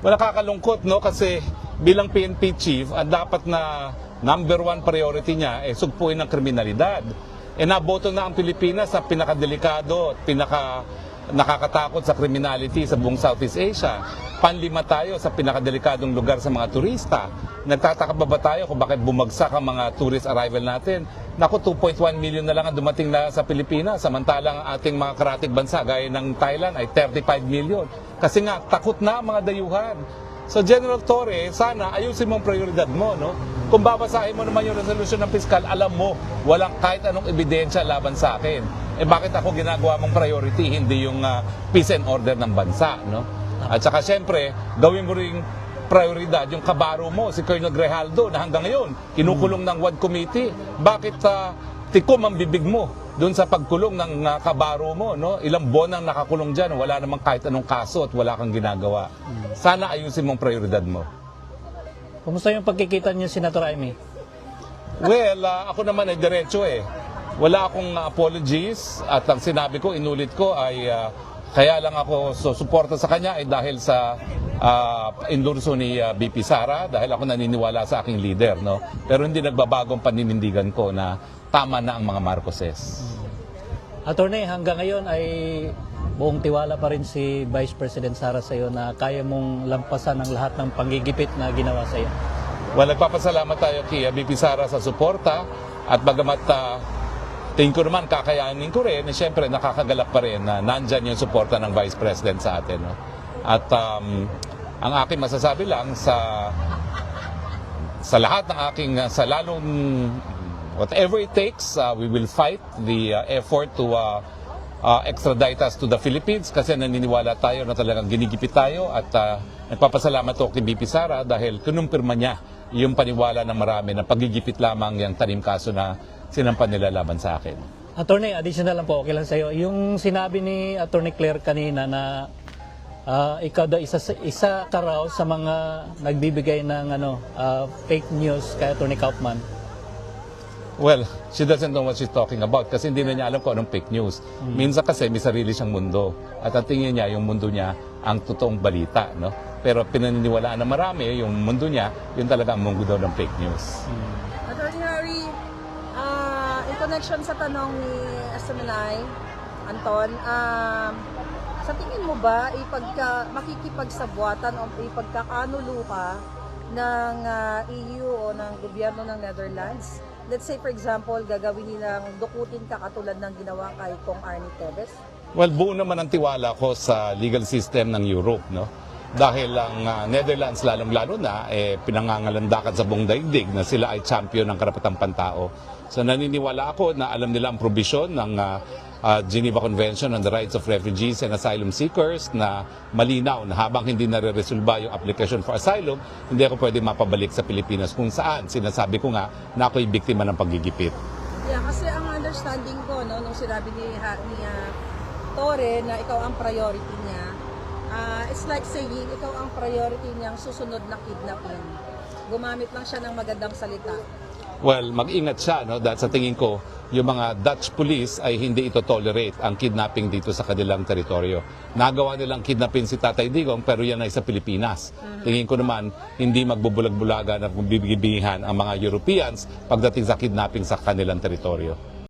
Wala kakalungkot, no? Kasi bilang PNP chief, ang dapat na number one priority niya ay sugpuin ng kriminalidad. Naboto na ang Pilipinas sa pinakadelikado at nakakatakot sa criminality sa buong Southeast Asia. Panlima tayo sa pinakadelikadong lugar sa mga turista. Nagtataka ba tayo kung bakit bumagsak ang mga tourist arrival natin? Naku, 2.1 million na lang ang dumating na sa Pilipinas, samantalang ang ating mga karatig bansa gaya ng Thailand ay 35 million. Kasi nga, takot na ang mga dayuhan. So General Torre, sana ayusin mo ang prioridad mo, no? Kung babasahin mo naman yung resolusyon ng piskal, alam mo, walang kahit anong ebidensya laban sa akin. Bakit ako ginagawa mong priority, hindi yung peace and order ng bansa, no? At saka siyempre, gawin mo ring prioridad yung kabaro mo, si Colonel Grijaldo, na hanggang ngayon, kinukulong ng WAD Committee. Bakit tikom ang bibig mo doon sa pagkulong ng kabaro mo, no? Ilang buwan ang nakakulong dyan, wala namang kahit anong kaso at wala kang ginagawa. Sana ayusin mong prioridad mo. Kumusta yung pagkikita niyo, Senator Amy? Well, ako naman ay diretso eh. Wala akong apologies at ang sinabi ko, inulit ko ay kaya lang ako suporta sa kanya ay dahil sa endorso ni BP Sara, dahil ako naniniwala sa aking leader, no? Pero hindi nagbabagong paninindigan ko na tama na ang mga Marcoses. Attorney, hanggang ngayon ay buong tiwala pa rin si Vice President Sara sa iyo na kaya mong lampasan ang lahat ng panggigipit na ginawa sa iyo. Well, nagpapasalamat tayo kay BP Sara sa suporta at bagamat tingin ko naman kakayanin ko rin, siyempre nakakagalak pa rin na nandyan yung suporta ng Vice President sa atin. No? At ang aking masasabi lang sa lahat ng aking, sa lalong whatever it takes, we will fight the effort to extradite us to the Philippines kasi naniniwala tayo na talagang ginigipit tayo at nagpapasalamat ako kay BP Sara dahil kinumpirma niya yung paniwala ng marami na pagigipit lamang yung tanim kaso na sinampan nila laban sa akin. Attorney, additional lang po, okay lang sa iyo. Yung sinabi ni Attorney Claire kanina na ikaw daw isa ka raw sa mga nagbibigay ng fake news kay Attorney Kaufman. Well, she doesn't know what she's talking about kasi hindi na niya alam kung anong fake news. Minsan kasi may sarili siyang mundo at ang tingin niya, yung mundo niya, ang totoong balita. No? Pero pinaniniwalaan na marami, yung mundo niya, yun talaga ang mundo daw ng fake news. Attorney Harry, in connection sa tanong ni Seminay, Anton, sa tingin mo ba makikipagsabwatan o ipagkakanuluha ng EU o ng gobyerno ng Netherlands? Let's say, for example, gagawin nilang dukutin ka katulad ng ginawa kay Kong Arnie Tevez? Well, buo naman ang tiwala ko sa legal system ng Europe, no? Dahil ang Netherlands, lalong-lalo na, pinangangalandakan sa buong daigdig na sila ay champion ng karapatang pantao. So naniniwala ako na alam nila ang probisyon ng Geneva Convention on the Rights of Refugees and Asylum Seekers na malinaw na habang hindi nare-resolba yung application for asylum, hindi ako pwede mapabalik sa Pilipinas kung saan sinasabi ko nga na ako'y biktima ng paggigipit. Yeah, kasi ang understanding ko, no, nung sinabi ni Torre na ikaw ang priority niya, it's like saying ikaw ang priority niyang susunod na kidnapping. Gumamit lang siya ng magandang salita. Well, mag-ingat siya, no? Dahil sa tingin ko, yung mga Dutch police ay hindi ito tolerate ang kidnapping dito sa kanilang teritoryo. Nagawa nilang kidnapping si Tatay Digong pero yan ay sa Pilipinas. Tingin ko naman, hindi magbubulag-bulagan at magbibigihan ang mga Europeans pagdating sa kidnapping sa kanilang teritoryo.